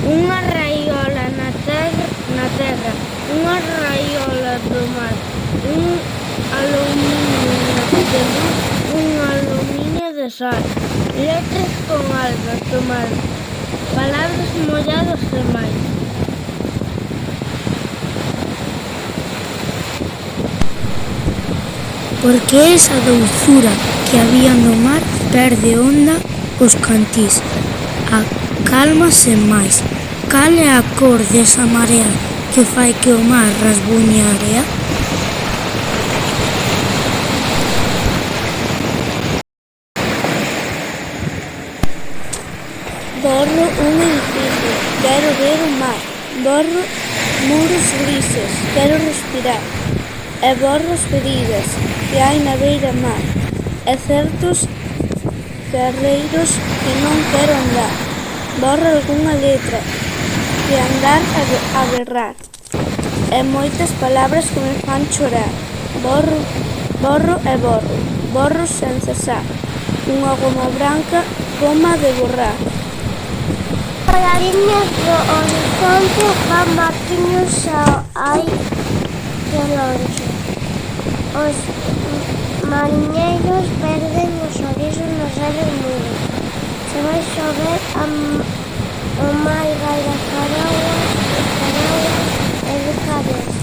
Unha raiola na terra, unha raiola do mar, un aluminio de luz, un aluminio de sal, letras con algas do mar, palabras mollados e máis. Porque esa douzura que había no mar perde onda os cantís, a calma sen máis. Cal é a cor desa marea que fai que o mar rasbuñe a area? Borro un edificio, quero ver o mar. Borro muros grises, quero respirar. E borro as feridas que hai na beira mar. E certos carreiros que non quero andar. Borro algunha letra que andar a berrar. E moitas palabras que me fan chorar. Borro e borro, borro sen cesar. Unha goma branca, goma de borrar. As liñas do horizonte fan marquiños ao ai de lonxe. Os mariñeiros perden os sorrisos nos ares mudos. Se vai chover, o mar vai das paraguas e de cabeza.